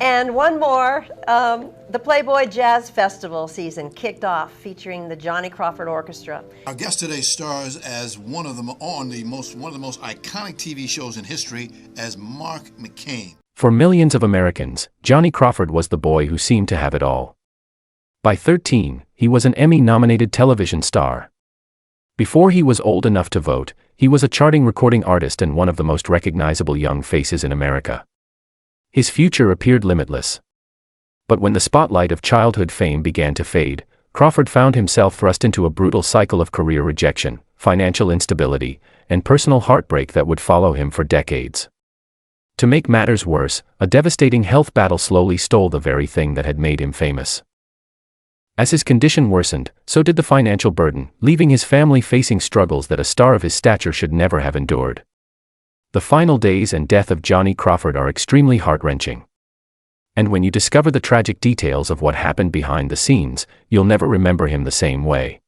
And one more, the Playboy Jazz Festival season kicked off featuring the Johnny Crawford Orchestra. Our guest today stars as one of the most iconic TV shows in history as Mark McCain. For millions of Americans, Johnny Crawford was the boy who seemed to have it all. By 13, he was an Emmy-nominated television star. Before he was old enough to vote, he was a charting recording artist and one of the most recognizable young faces in America. His future appeared limitless. But when the spotlight of childhood fame began to fade, Crawford found himself thrust into a brutal cycle of career rejection, financial instability, and personal heartbreak that would follow him for decades. To make matters worse, a devastating health battle slowly stole the very thing that had made him famous. As his condition worsened, so did the financial burden, leaving his family facing struggles that a star of his stature should never have endured. The final days and death of Johnny Crawford are extremely heart-wrenching. And when you discover the tragic details of what happened behind the scenes, you'll never remember him the same way.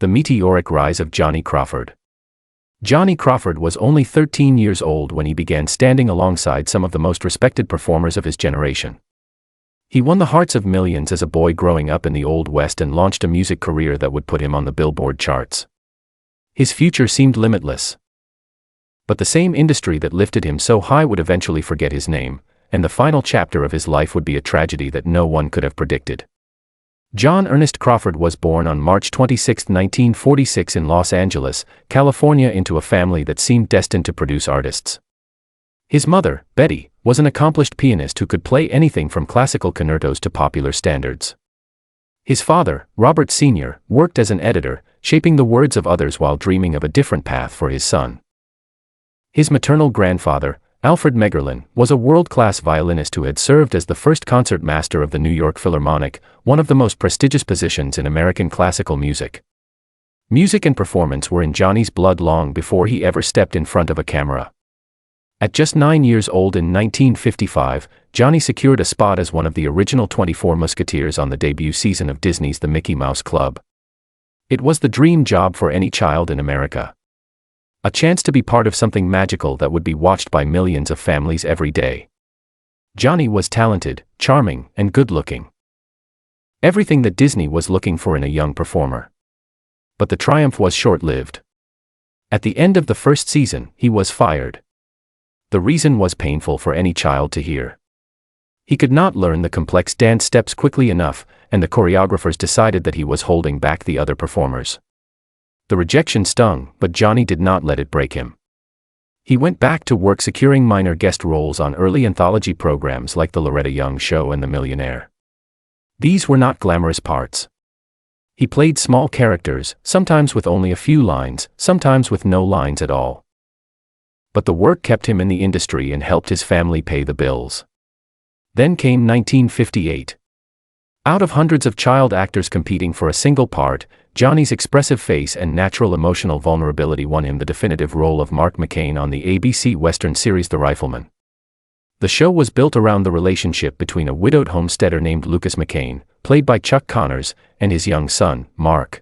The meteoric rise of Johnny Crawford. Johnny Crawford was only 13 years old when he began standing alongside some of the most respected performers of his generation. He won the hearts of millions as a boy growing up in the Old West and launched a music career that would put him on the Billboard charts. His future seemed limitless. But the same industry that lifted him so high would eventually forget his name, and the final chapter of his life would be a tragedy that no one could have predicted. John Ernest Crawford was born on March 26, 1946 in Los Angeles, California, into a family that seemed destined to produce artists. His mother, Betty, was an accomplished pianist who could play anything from classical concertos to popular standards. His father, Robert Sr., worked as an editor, shaping the words of others while dreaming of a different path for his son. His maternal grandfather, Alfred Megerlin, was a world-class violinist who had served as the first concert master of the New York Philharmonic, one of the most prestigious positions in American classical music. Music and performance were in Johnny's blood long before he ever stepped in front of a camera. At just 9 years old in 1955, Johnny secured a spot as one of the original 24 Musketeers on the debut season of Disney's The Mickey Mouse Club. It was the dream job for any child in America. A chance to be part of something magical that would be watched by millions of families every day. Johnny was talented, charming, and good-looking. Everything that Disney was looking for in a young performer. But the triumph was short-lived. At the end of the first season, he was fired. The reason was painful for any child to hear. He could not learn the complex dance steps quickly enough, and the choreographers decided that he was holding back the other performers. The rejection stung, but Johnny did not let it break him. He went back to work securing minor guest roles on early anthology programs like The Loretta Young Show and The Millionaire. These were not glamorous parts. He played small characters, sometimes with only a few lines, sometimes with no lines at all. But the work kept him in the industry and helped his family pay the bills. Then came 1958. Out of hundreds of child actors competing for a single part, Johnny's expressive face and natural emotional vulnerability won him the definitive role of Mark McCain on the ABC Western series The Rifleman. The show was built around the relationship between a widowed homesteader named Lucas McCain, played by Chuck Connors, and his young son, Mark.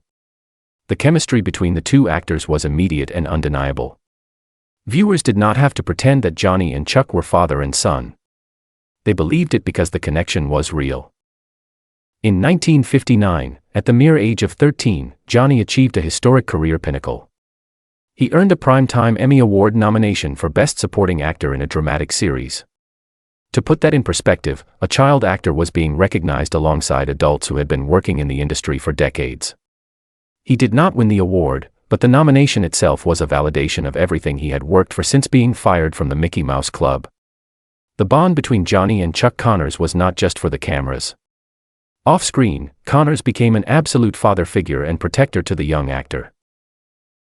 The chemistry between the two actors was immediate and undeniable. Viewers did not have to pretend that Johnny and Chuck were father and son. They believed it because the connection was real. In 1959, at the mere age of 13, Johnny achieved a historic career pinnacle. He earned a Primetime Emmy Award nomination for Best Supporting Actor in a Dramatic Series. To put that in perspective, a child actor was being recognized alongside adults who had been working in the industry for decades. He did not win the award, but the nomination itself was a validation of everything he had worked for since being fired from the Mickey Mouse Club. The bond between Johnny and Chuck Connors was not just for the cameras. Off-screen, Connors became an absolute father figure and protector to the young actor.